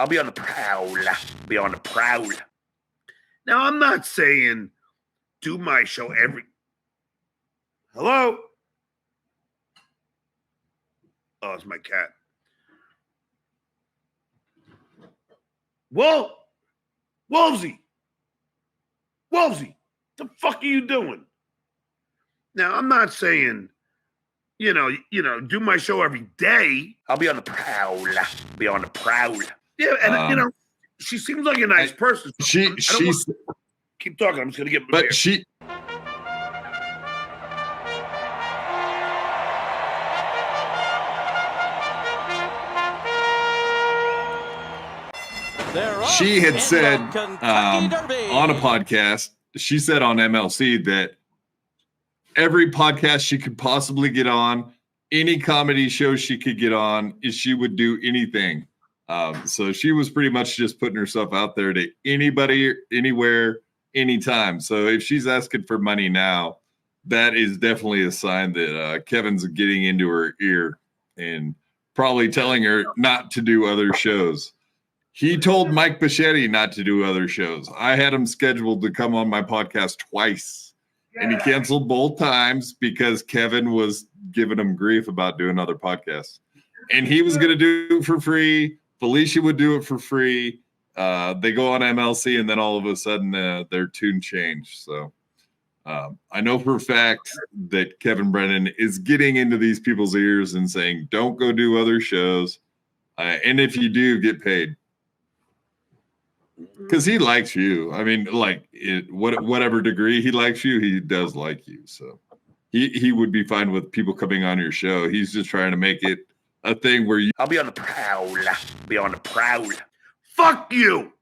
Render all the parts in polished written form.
I'll be on the prowl. Be on the prowl. Now, I'm not saying do my show every... Hello? Oh, it's my cat. Wolvesy, the fuck are you doing? Now, I'm not saying, you know, do my show every day. I'll be on the prowl. Be on the prowl. Yeah, and you know, she seems like a nice person. So she's keep talking. I'm just gonna get. But she. She had said on a podcast, she said on MLC that every podcast she could possibly get on, any comedy show she could get on, she would do anything. So she was pretty much just putting herself out there to anybody, anywhere, anytime. So if she's asking for money now, that is definitely a sign that Kevin's getting into her ear and probably telling her not to do other shows. He told Mike Bichetti not to do other shows. I had him scheduled to come on my podcast twice, and he canceled both times because Kevin was giving him grief about doing other podcasts. And he was going to do it for free. Felicia would do it for free. They go on MLC, and then all of a sudden their tune changed. So I know for a fact that Kevin Brennan is getting into these people's ears and saying, don't go do other shows. And if you do, get paid. Because he likes you. I mean, like, whatever degree he likes you, he does like you. So he would be fine with people coming on your show. He's just trying to make it a thing where I'll be on the prowl. Be on the prowl. Fuck you.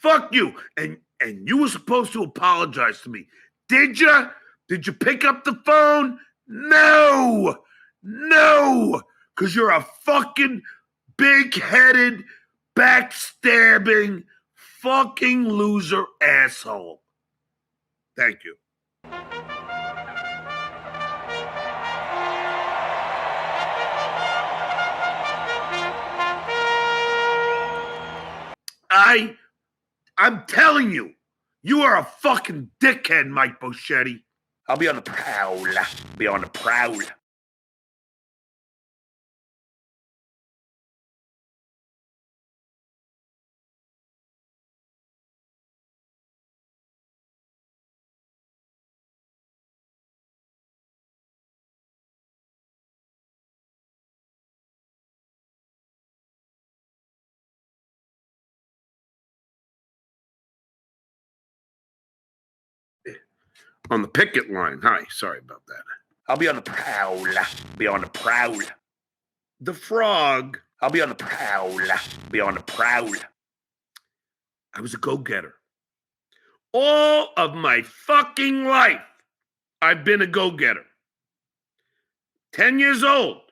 Fuck you. And you were supposed to apologize to me. Did you? Did you pick up the phone? No. Because you're a fucking big-headed, backstabbing, fucking loser asshole. Thank you. I'm telling you, you are a fucking dickhead, Mike Bichetti. I'll be on the prowl. Be on the prowl. On the picket line. Hi, sorry about that. I'll be on the prowl. Be on the prowl. The frog. I'll be on the prowl. Be on the prowl. I was a go-getter. All of my fucking life, I've been a go-getter. 10 years old.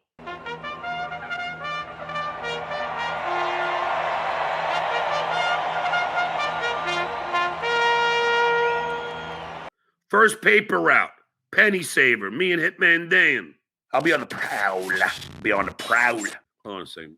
First paper route, penny saver, me and Hitman Dan. I'll be on the prowl. Be on the prowl. Hold on a second.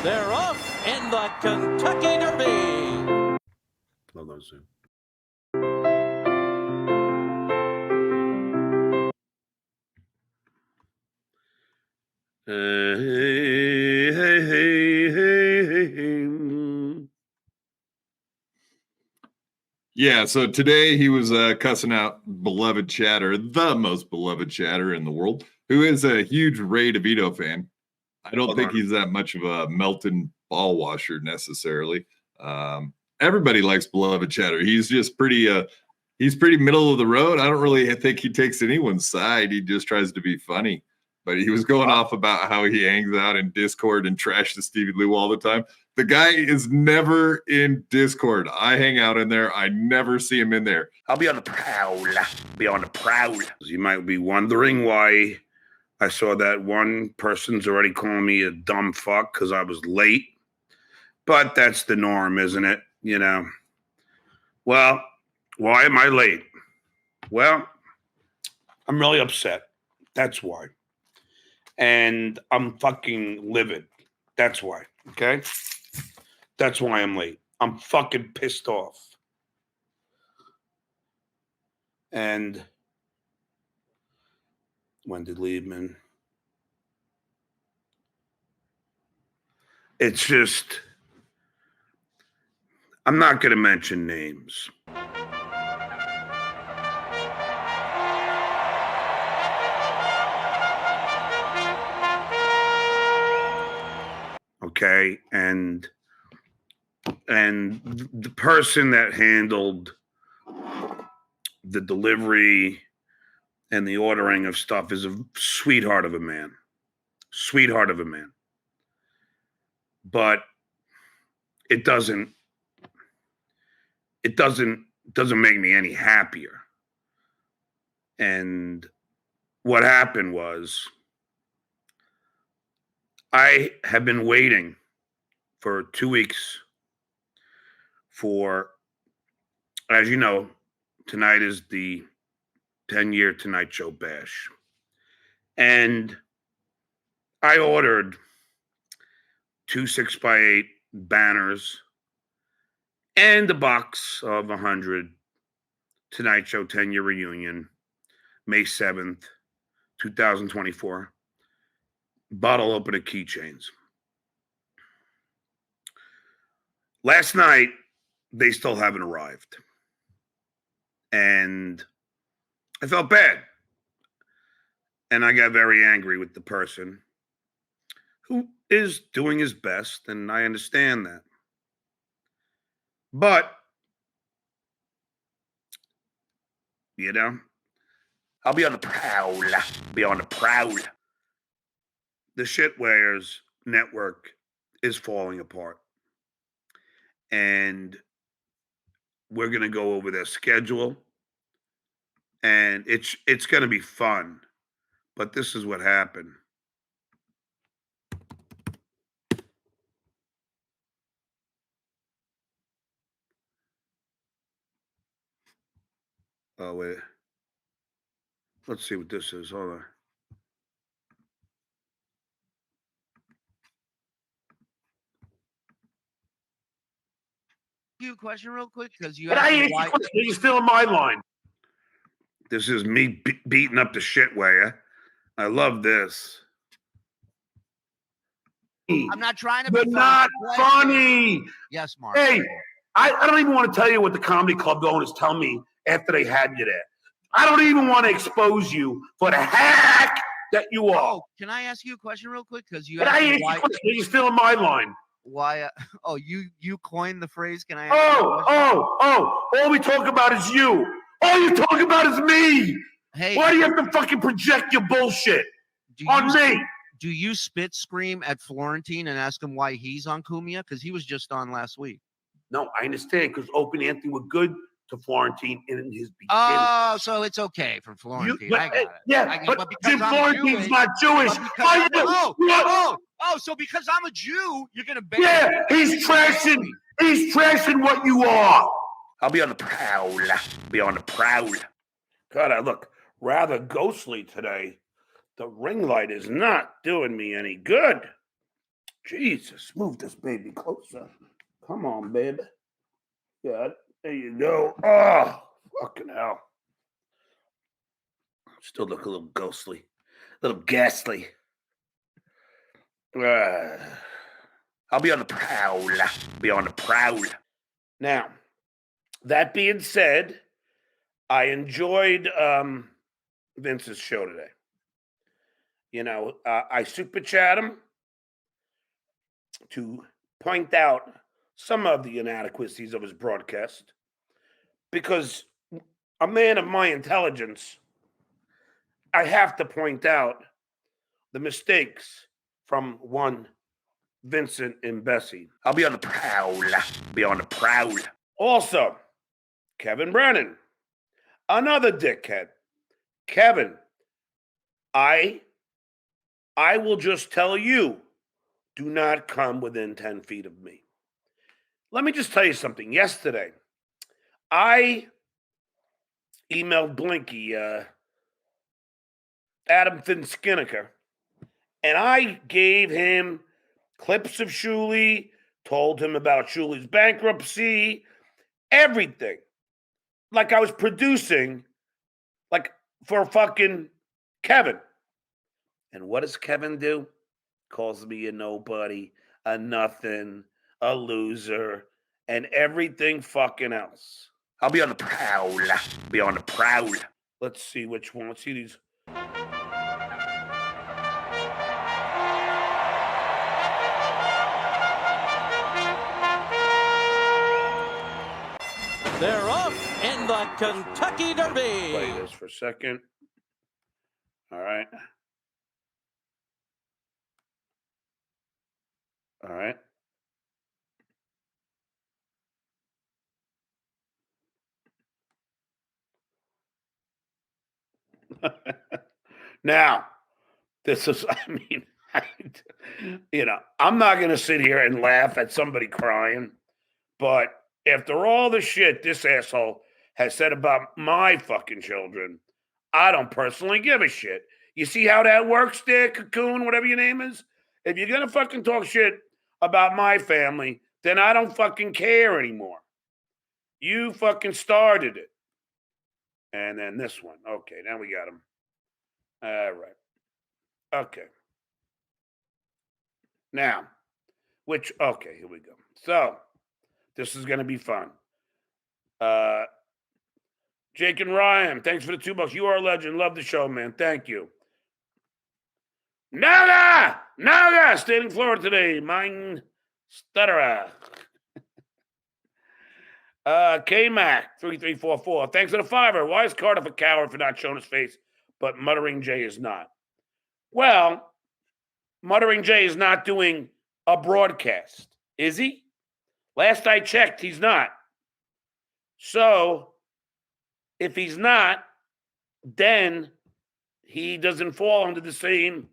They're off in the Kentucky Derby. Hold on a second. Yeah, so today he was cussing out beloved Chatter, the most beloved Chatter in the world, who is a huge Ray DeVito fan. I don't think he's that much of a Melton ball washer necessarily. Everybody likes beloved Chatter. He's just pretty middle of the road. I don't really think he takes anyone's side. He just tries to be funny. But he was going off about how he hangs out in Discord and trashes Stevie Lou all the time. The guy is never in Discord. I hang out in there. I never see him in there. I'll be on the prowl. Be on the prowl. You might be wondering why I saw that one person's already calling me a dumb fuck because I was late. But that's the norm, isn't it? You know. Well, Why am I late? Well, I'm really upset. That's why. And I'm fucking livid. That's why. Okay? That's why I'm late. I'm fucking pissed off. And when did Liebman? It's just, I'm not going to mention names. Okay, and the person that handled the delivery and the ordering of stuff is a sweetheart of a man. Sweetheart of a man. But it doesn't make me any happier. And what happened was I have been waiting for 2 weeks for, as you know, tonight is the 10-year Tonight Show bash. And I ordered 2 6x8 banners and a box of 100 Tonight Show 10-year reunion, May 7th, 2024. Bottle opener keychains. Last night, they still haven't arrived. And I felt bad. And I got very angry with the person who is doing his best, and I understand that. But, you know, I'll be on the prowl. The Shitwares network is falling apart. And we're going to go over their schedule. And it's going to be fun. But this is what happened. Oh, wait. Let's see what this is. Hold on. You a question real quick because you. You're still in my line. This is me beating up the Shitware. I love this. I'm not trying to be You're not funny. Yes, Mark. Hey, I don't even want to tell you what the comedy club owners tell me after they had you there. I don't even want to expose you for the hack that you are. Oh, can I ask you a question real quick? Because you. You're still in my line. Why? You coined the phrase. Can I? All we talk about is you. All you talk about is me. Hey, why do you have to fucking project your bullshit on me? Do you spit scream at Florentine and ask him why he's on Cumia? Because he was just on last week. No, I understand. Because Open Anthony were good to Florentine in his beginning. Oh, so it's okay for Florentine. I got it. Yeah, but because Florentine's not Jewish. So because I'm a Jew, you're gonna ban me? Yeah, he's trashing what you are. I'll be on the prowl. God, I look rather ghostly today. The ring light is not doing me any good. Jesus, move this baby closer. Come on, baby. Yeah, there you go. Oh, fucking hell. Still look a little ghostly, a little ghastly. I'll be on the prowl. Now, that being said, I enjoyed Vince's show today. You know, I super chat him to point out some of the inadequacies of his broadcast because a man of my intelligence, I have to point out the mistakes from one Vincent and Bessie. I'll be on the prowl. Also, Kevin Brennan, another dickhead. Kevin, I will just tell you, do not come within 10 feet of me. Let me just tell you something. Yesterday, I emailed Blinky, Adam Finskinnicker, and I gave him clips of Shuli, told him about Shuli's bankruptcy, everything. Like I was producing, like for fucking Kevin. And what does Kevin do? Calls me a nobody, a nothing, a loser, and everything fucking else. I'll be on the prowl. Be on the prowl. Let's see which one. Let's see these. They're off in the Kentucky Derby. Play this for a second. All right. All right. Now, this is, I mean, I'm not going to sit here and laugh at somebody crying, but after all the shit this asshole has said about my fucking children, I don't personally give a shit. You see how that works there, Cocoon, whatever your name is? If you're going to fucking talk shit about my family, then I don't fucking care anymore. You fucking started it. And then this one. Okay, now we got him. All right. Okay. Now, okay, here we go. So, this is going to be fun. Jake and Ryan, thanks for the $2. You are a legend. Love the show, man. Thank you. Naga, stayed in Florida today. Mine stutterer. K-Mac, 3344. Thanks for the $5. Why is Cardiff a coward for not showing his face, but Muttering Jay is not? Well, Muttering Jay is not doing a broadcast, is he? Last I checked, he's not. So, if he's not, then he doesn't fall under the same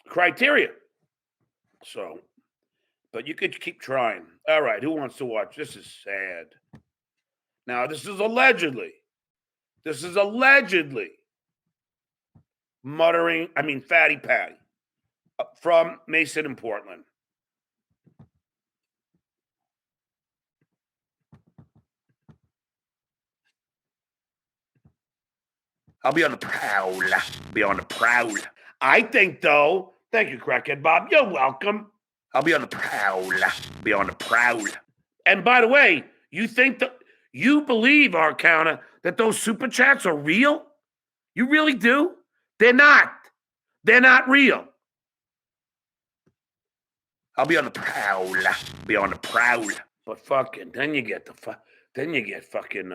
criteria. So, but you could keep trying. All right, who wants to watch? This is sad. Now, this is allegedly Fatty Patty from Mason in Portland. I'll be on the prowl. Be on the prowl. I think, though, thank you, Crackhead Bob. You're welcome. I'll be on the prowl. Be on the prowl. And by the way, you believe, Arcana, that those super chats are real? You really do? They're not. They're not real. I'll be on the prowl. Be on the prowl. But fucking, then you get fucking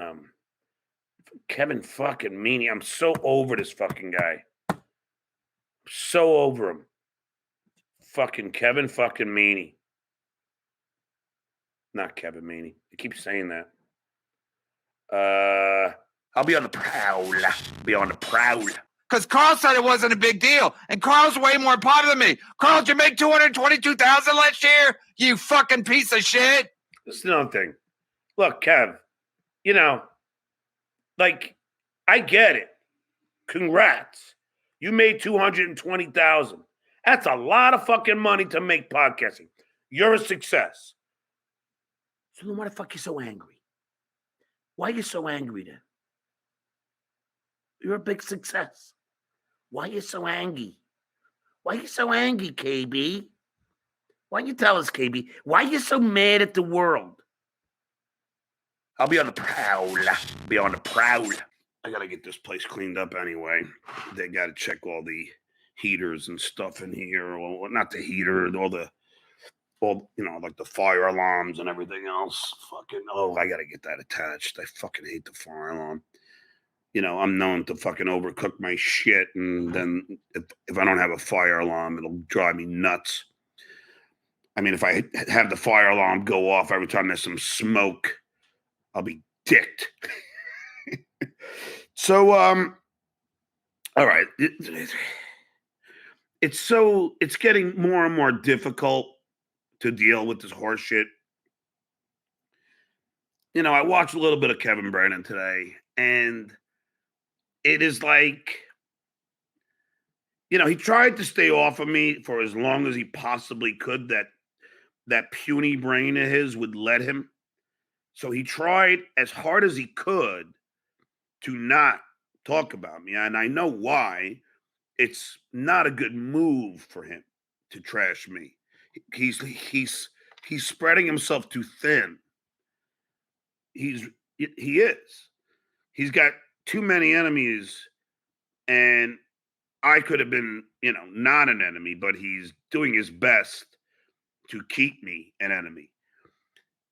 Kevin fucking Meaney. I'm so over this fucking guy. So over him. Fucking Kevin fucking Meaney. Not Kevin Meaney. I keep saying that. I'll be on the prowl. Be on the prowl. Because Carl said it wasn't a big deal. And Carl's way more popular than me. Carl, did you make $222,000 last year? You fucking piece of shit. This is another thing. Look, Kev, I get it. Congrats. You made $220,000. That's a lot of fucking money to make podcasting. You're a success. So then why the fuck are you so angry? Why are you so angry then? You're a big success. Why are you so angry? Why are you so angry, KB? Why don't you tell us, KB? Why are you so mad at the world? I'll be on the prowl. Be on the prowl. I got to get this place cleaned up anyway. They got to check all the heaters and stuff in here. Well, not the heater, all like the fire alarms and everything else. I got to get that attached. I fucking hate the fire alarm. I'm known to fucking overcook my shit. And then if I don't have a fire alarm, it'll drive me nuts. I mean, if I have the fire alarm go off every time there's some smoke, I'll be dicked. So, all right. It's getting more and more difficult to deal with this horse shit. I watched a little bit of Kevin Brennan today, and it is like, he tried to stay off of me for as long as he possibly could. That puny brain of his would let him. So he tried as hard as he could to not talk about me, and I know why. It's not a good move for him to trash me. He's spreading himself too thin. He is. He's got too many enemies, and I could have been, not an enemy, but he's doing his best to keep me an enemy.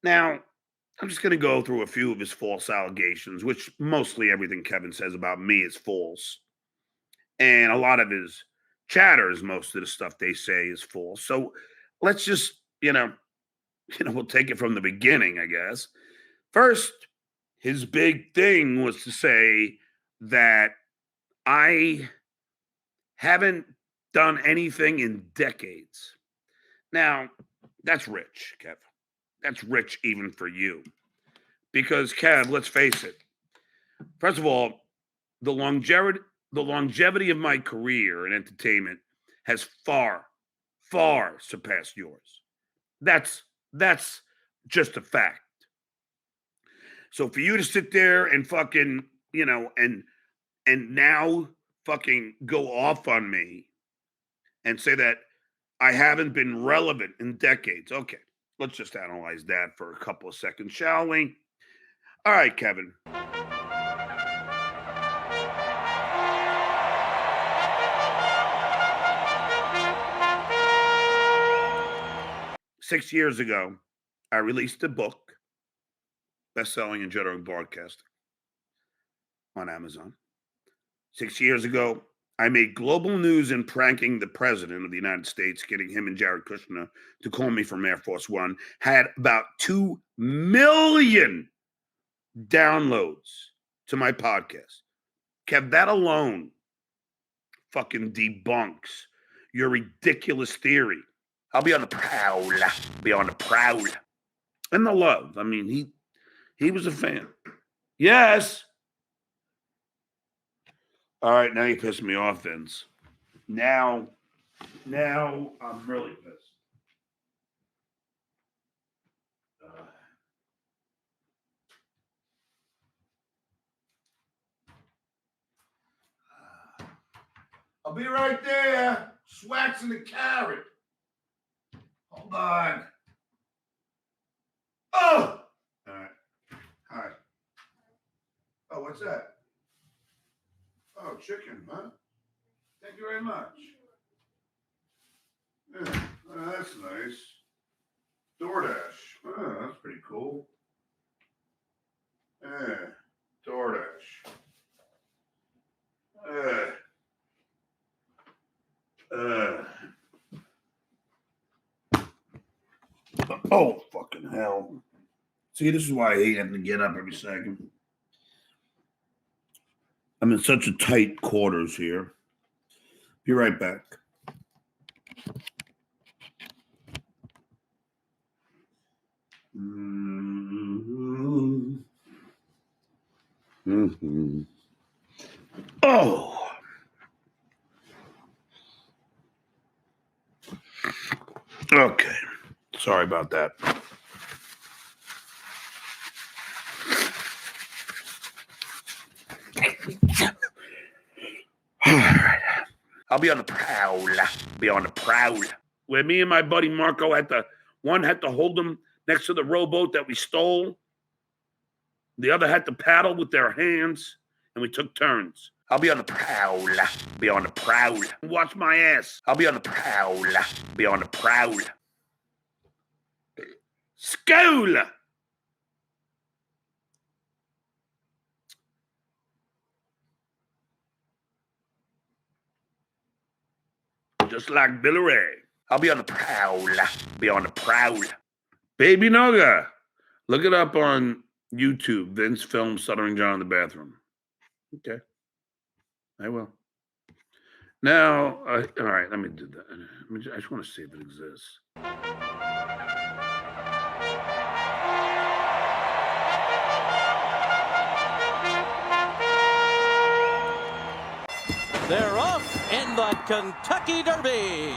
Now, I'm just going to go through a few of his false allegations, which mostly everything Kevin says about me is false. And a lot of his chatters, most of the stuff they say is false. So let's just, we'll take it from the beginning, I guess. First, his big thing was to say that I haven't done anything in decades. Now, that's rich, Kev. That's rich even for you. Because, Kev, let's face it. First of all, the longevity of my career in entertainment has far, far surpassed yours. That's just a fact. So for you to sit there and fucking, and now fucking go off on me and say that I haven't been relevant in decades. Okay, let's just analyze that for a couple of seconds, shall we? All right, Kevin. Six years ago, I released a book, best-selling in general broadcasting, on Amazon. 6 years ago, I made global news in pranking the president of the United States, getting him and Jared Kushner to call me from Air Force One. Had about 2 million downloads to my podcast. Kev, that alone fucking debunks your ridiculous theory. I'll be on the prowl. Be on the prowl. And the love. I mean, he was a fan. Yes. All right, now you pissed me off, Vince. Now I'm really pissed. I'll be right there. Swaxing the carrot. Hold on. Oh! All right. Hi. Oh, what's that? Oh, chicken, huh? Thank you very much. Yeah, that's nice. DoorDash. Oh, that's pretty cool. Yeah, DoorDash. Oh, fucking hell. See, this is why I hate having to get up every second. I'm in such a tight quarters here. Be right back. Oh. Okay. Sorry about that. All right. I'll be on the prowl. Be on the prowl. Where me and my buddy Marco had to hold them next to the rowboat that we stole. The other had to paddle with their hands, and we took turns. I'll be on the prowl. Be on the prowl. Watch my ass. I'll be on the prowl. Be on the prowl. School. Just like Billy Ray. I'll be on the prowl. Be on the prowl. Baby Noga. Look it up on YouTube. Vince filmed Stuttering John in the bathroom. Okay. I will. Now, all right, let me do that. I just want to see if it exists. They're off in the Kentucky Derby.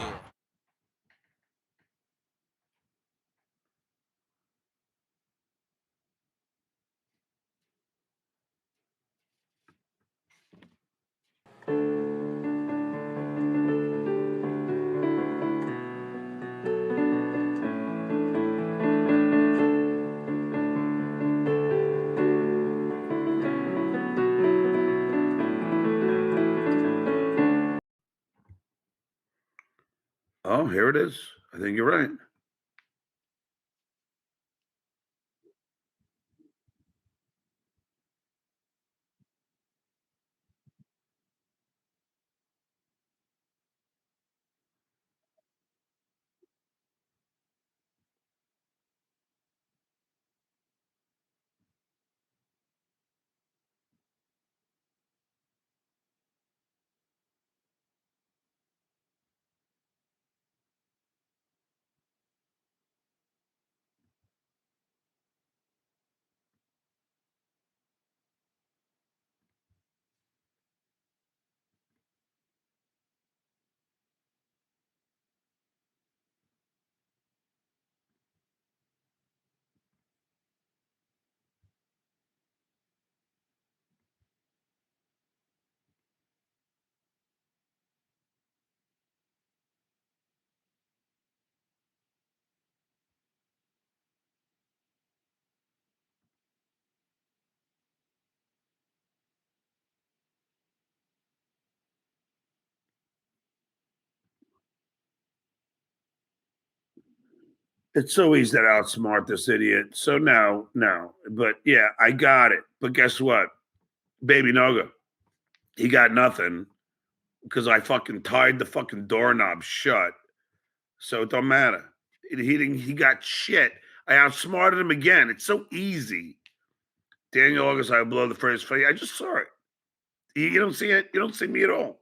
Oh, here it is. I think you're right. It's so easy to outsmart this idiot. So no. But yeah, I got it. But guess what? Baby Noga, he got nothing because I fucking tied the fucking doorknob shut. So it don't matter. He got shit. I outsmarted him again. It's so easy. Daniel August, I blow the first fight. I just saw it. You don't see it. You don't see me at all.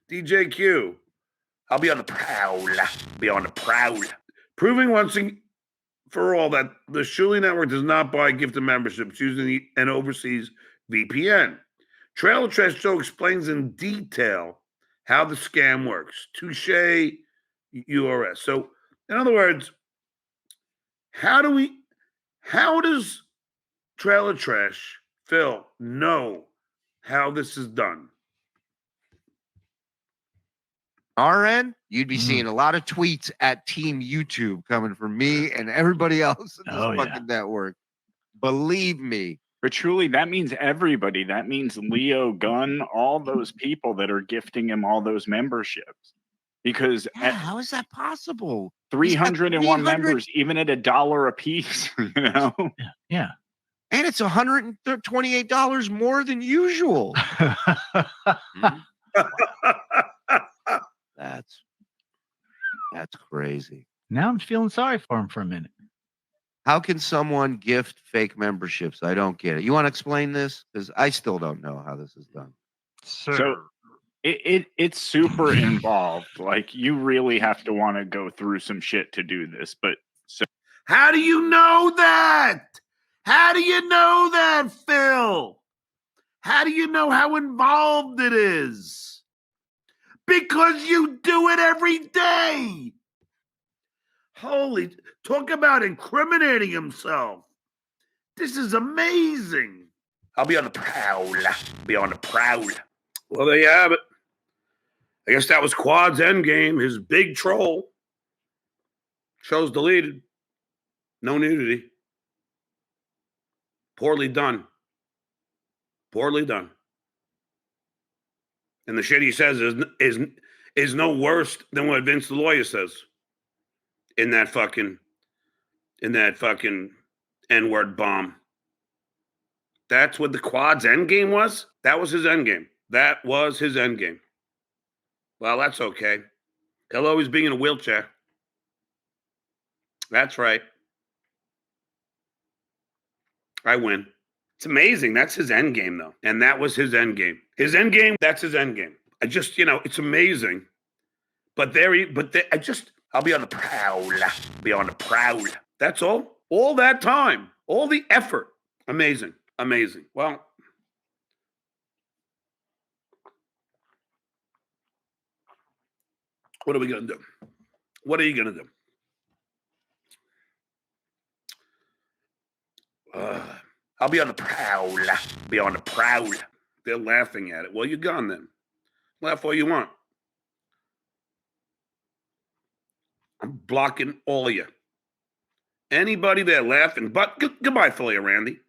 DJ Q, I'll be on the prowl. Be on the prowl. Proving once for all that the Shuli Network does not buy gifted memberships using an overseas VPN. Trailer Trash Joe explains in detail how the scam works. Touche URS. So, in other words, how does Trailer Trash, Phil, know how this is done? Our end, you'd be seeing a lot of tweets at Team YouTube coming from me and everybody else in this fucking network. Believe me. But truly, that means everybody. That means Leo, Gunn, all those people that are gifting him all those memberships. Because how is that possible? 301 members, even at $1 a piece, you know? Yeah. And it's $128 more than usual. That's crazy. Now I'm feeling sorry for him for a minute. How can someone gift fake memberships? I don't get it. You want to explain this? Because I still don't know how this is done. So it's super involved. Like, you really have to want to go through some shit to do this. But so how do you know that? How do you know that, Phil? How do you know how involved it is? Because you do it every day. Holy, talk about incriminating himself. This is amazing. I'll be on the prowl. Be on the prowl. Well, there you have it. I guess that was Quad's endgame, his big troll. Show's deleted. No nudity. Poorly done. Poorly done. And the shit he says is no worse than what Vince the lawyer says in that fucking N-word bomb. That's what the Quad's endgame was? That was his endgame. That was his endgame. Well, that's okay. He'll always be in a wheelchair. That's right. I win. It's amazing. That's his endgame, though. And that was his endgame. His endgame, that's his endgame. I just, it's amazing. But I'll be on the prowl. Be on the prowl. That's all. All that time. All the effort. Amazing. Amazing. Well, What are we going to do? What are you going to do? I'll be on the prowl. Be on the prowl. They're laughing at it. Well, you're gone then. Laugh all you want. I'm blocking all of you. Anybody there laughing, but goodbye, Philly Randy.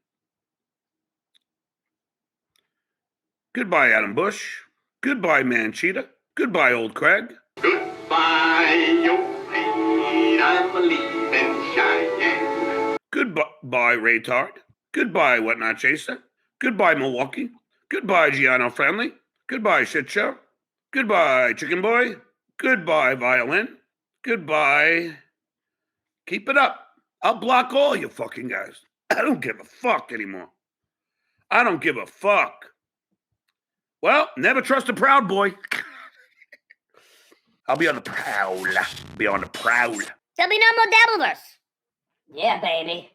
Goodbye, Adam Bush. Goodbye, Manchita. Goodbye, Old Craig. Goodbye, old pain. I'm leaving Cheyenne. Goodbye, Raytard. Goodbye, Whatnot Chaser. Goodbye, Milwaukee. Goodbye, Giano Friendly. Goodbye, Shit Show. Goodbye, Chicken Boy. Goodbye, Violin. Goodbye. Keep it up. I'll block all you fucking guys. I don't give a fuck anymore. I don't give a fuck. Well, never trust a proud boy. I'll be on the prowl. Be on the prowl. There'll be no more Dabbleverse. Yeah, baby.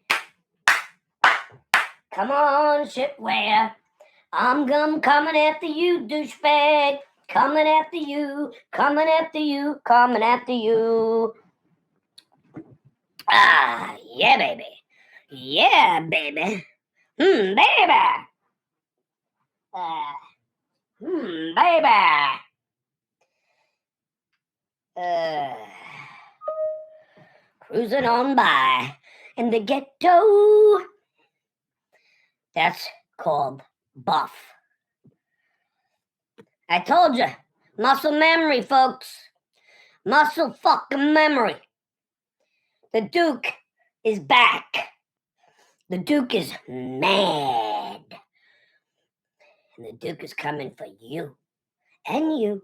Come on, shitware. I'm coming after you, douchebag. Coming after you, coming after you, coming after you. Ah, yeah, baby. Yeah, baby. Baby. Baby. Cruising on by in the ghetto. That's called buff. I told you, muscle memory, folks. Muscle fucking memory. The Duke is back. The Duke is mad. And the Duke is coming for you. And you.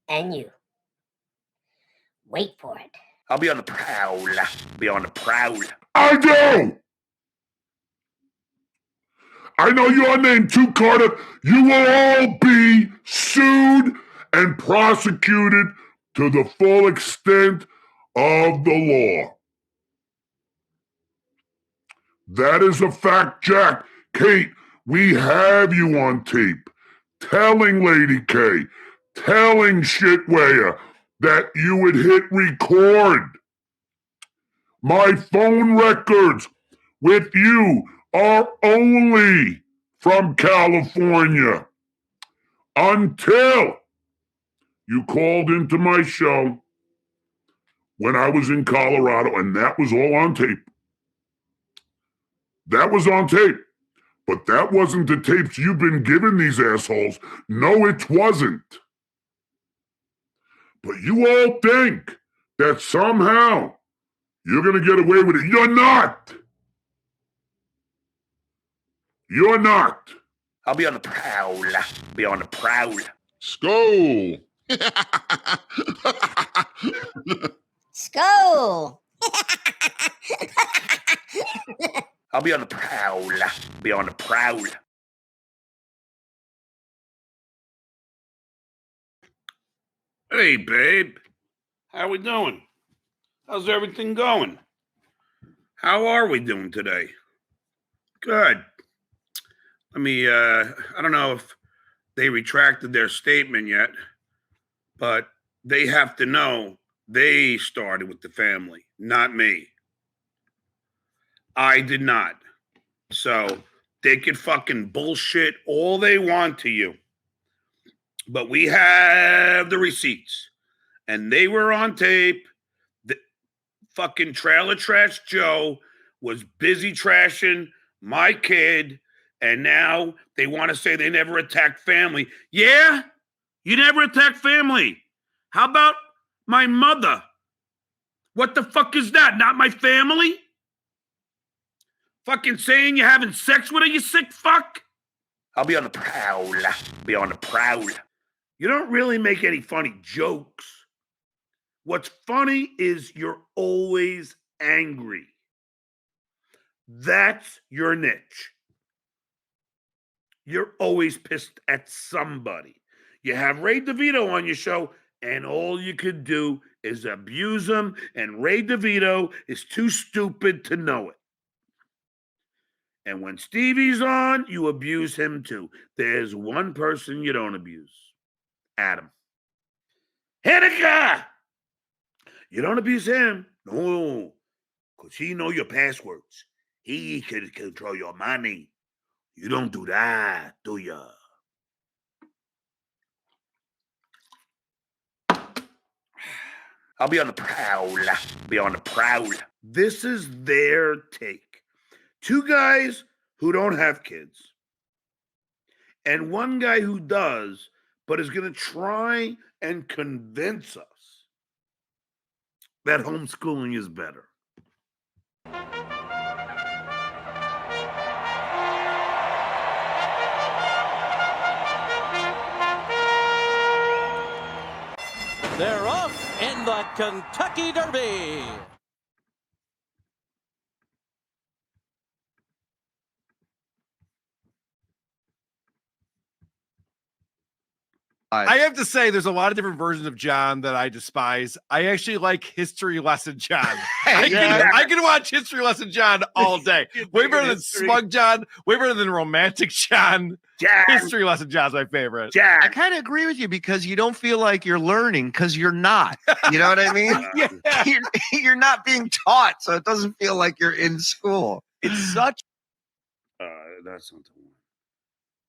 And you. Wait for it. I'll be on the prowl. Be on the prowl. I do! I know your name too, Carter. You will all be sued and prosecuted to the full extent of the law. That is a fact, Jack. Kate, we have you on tape telling Lady K, telling Shitwaya that you would hit record. My phone records with you are only from California until you called into my show when I was in Colorado, and that was all on tape. That was on tape. But that wasn't the tapes you've been giving these assholes. No, it wasn't. But you all think that somehow you're going to get away with it. You're not. You're not. I'll be on the prowl. Be on the prowl. Skull. Skull. I'll be on the prowl. Be on the prowl. Hey, babe. How we doing? How's everything going? How are we doing today? Good. Let me, I don't know if they retracted their statement yet, but they have to know they started with the family, not me. I did not. So they could fucking bullshit all they want to you. But we have the receipts. And they were on tape. The fucking Trailer Trash Joe was busy trashing my kid. And now they want to say they never attacked family. Yeah, you never attacked family. How about my mother? What the fuck is that? Not my family? Fucking saying you're having sex with her, you sick fuck? I'll be on the prowl. Be on the prowl. You don't really make any funny jokes. What's funny is you're always angry. That's your niche. You're always pissed at somebody. You have Ray DeVito on your show, and all you could do is abuse him, and Ray DeVito is too stupid to know it. And when Stevie's on, you abuse him too. There's one person you don't abuse. Adam. Hanukkah! You don't abuse him. No, because he know your passwords. He can control your money. You don't do that, do ya? I'll be on the prowl. Be on the prowl. This is their take. Two guys who don't have kids, and one guy who does, but is going to try and convince us that homeschooling is better. They're off in the Kentucky Derby. I have to say, there's a lot of different versions of John that I despise. I actually like History Lesson John. I can watch History Lesson John all day. Way better than Smug John. Way better than Romantic John. History Lesson John's my favorite. I kind of agree with you because you don't feel like you're learning because you're not. You know what I mean? You're not being taught, so it doesn't feel like you're in school. It's such. That's not the one.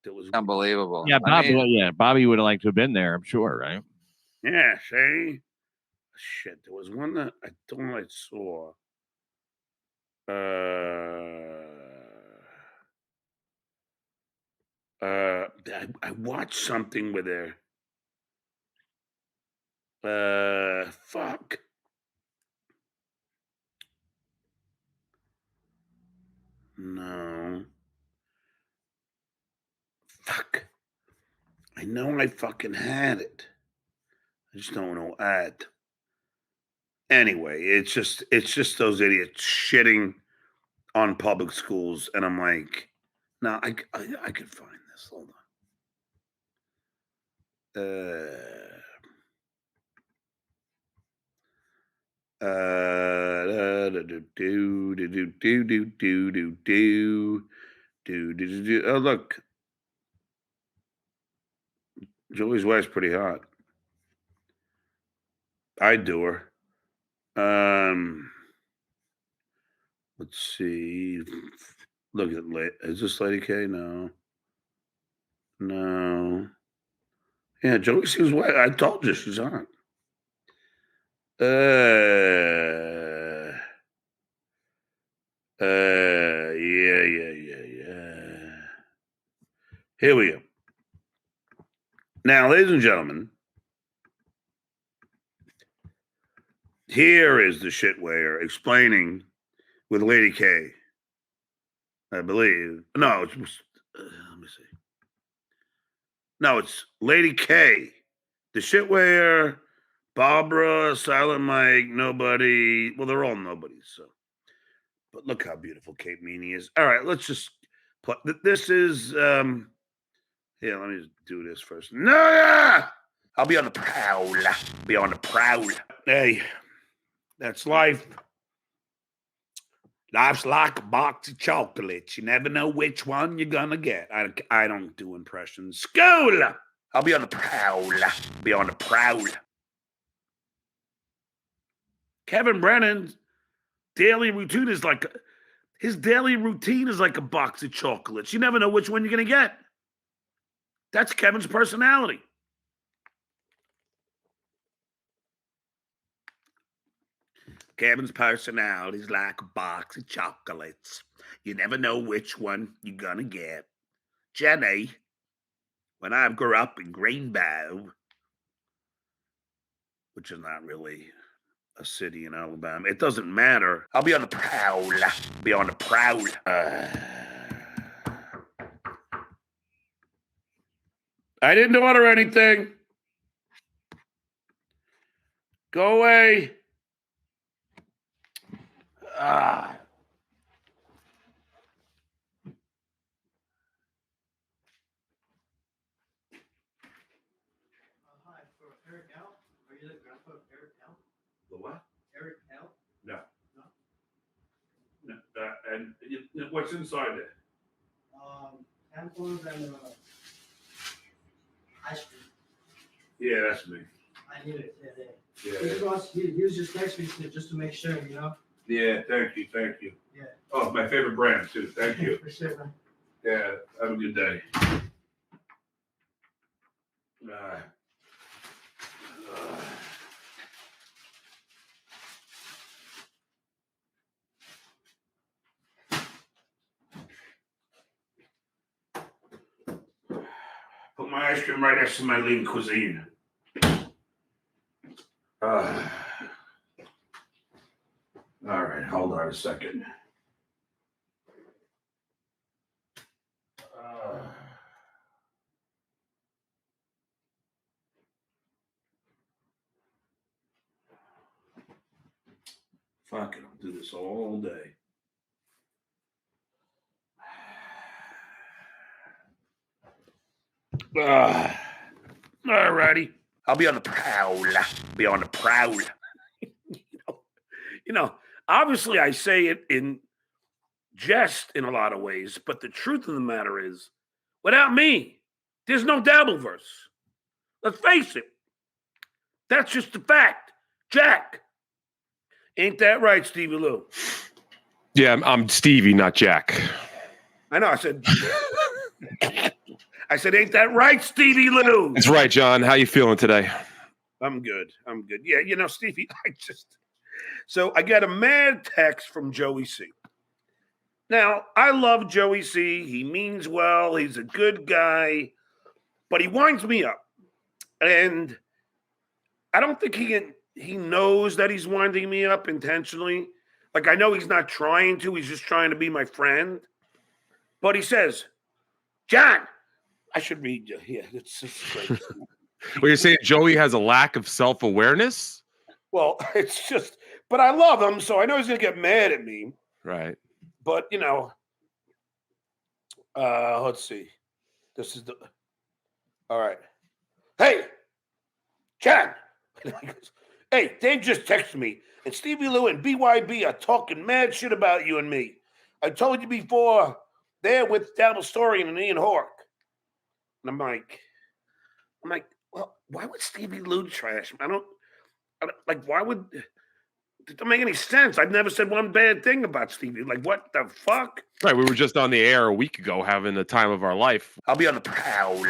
That was unbelievable. Yeah, Bobby would have liked to have been there, I'm sure, right? Yeah, see? Shit, there was one that I thought I saw. I watched something with her. Fuck. No. Fuck. I know I fucking had it. I just don't know at. Anyway, it's just those idiots shitting on public schools, and I'm like, no, I could find this. Hold on. Oh, look. Julie's wife's pretty hot. I'd do her. Let's see. Look at is this Lady K? No. Yeah, Joey seems white. I told you she's hot. Yeah. Here we go. Now, ladies and gentlemen, here is the shitware explaining with Lady K. I believe. No, it's let me see. No, it's Lady K. The shitware, Barbara, Silent Mike, nobody. Well, they're all nobodies. So, but look how beautiful Kate Meany is. All right, let's just put. This is. Here, let me just do this first. No, I'll be on the prowl. Be on the prowl. Hey, that's life. Life's like a box of chocolates. You never know which one you're gonna get. I don't do impressions. School. I'll be on the prowl. Be on the prowl. Kevin Brennan's daily routine is like a box of chocolates. You never know which one you're gonna get. That's Kevin's personality. Kevin's personality is like a box of chocolates. You never know which one you're gonna get. Jenny, when I grew up in Greenbow, which is not really a city in Alabama, it doesn't matter. I'll be on the prowl. Be on the prowl. I didn't order anything. Go away. The what? Eric L? No. And what's inside there? Tampons and ice cream. Yeah, that's me. I need it today. Yeah. He was just texting me just to make sure, you know? Yeah, thank you, thank you. Yeah. Oh, my favorite brand too. Thank you. For sure, man. Yeah, have a good day. Put my ice cream right next to my lean cuisine. All right, hold on a second. Fuck it, I'll do this all day. All righty. I'll be on the prowl. Be on the prowl. you know, obviously I say it in jest in a lot of ways, but the truth of the matter is, without me, there's no Dabbleverse. Let's face it. That's just a fact. Jack. Ain't that right, Stevie Lou? Yeah, I'm Stevie, not Jack. I know. I said, ain't that right, Stevie Lou? That's right, John. How you feeling today? I'm good. Yeah, Stevie, so I got a mad text from Joey C. Now, I love Joey C. He means well. He's a good guy, but he winds me up. And I don't think he knows that he's winding me up intentionally. Like, I know he's not trying to. He's just trying to be my friend. But he says, John, I should read you. Yeah, it's great. Well, you're saying Joey has a lack of self-awareness? Well, it's just, but I love him, so I know he's going to get mad at me. Right. But, let's see. This is all right. Hey, John. Hey, Dave just texted me, and Stevie Lou and BYB are talking mad shit about you and me. I told you before, they're with Dabble Storian and Ian Hork. And I'm like, well, why would Stevie Lou trash him? I don't like, why would, it don't make any sense. I've never said one bad thing about Stevie. Like, what the fuck? Right, we were just on the air a week ago having the time of our life. I'll be on the prowl.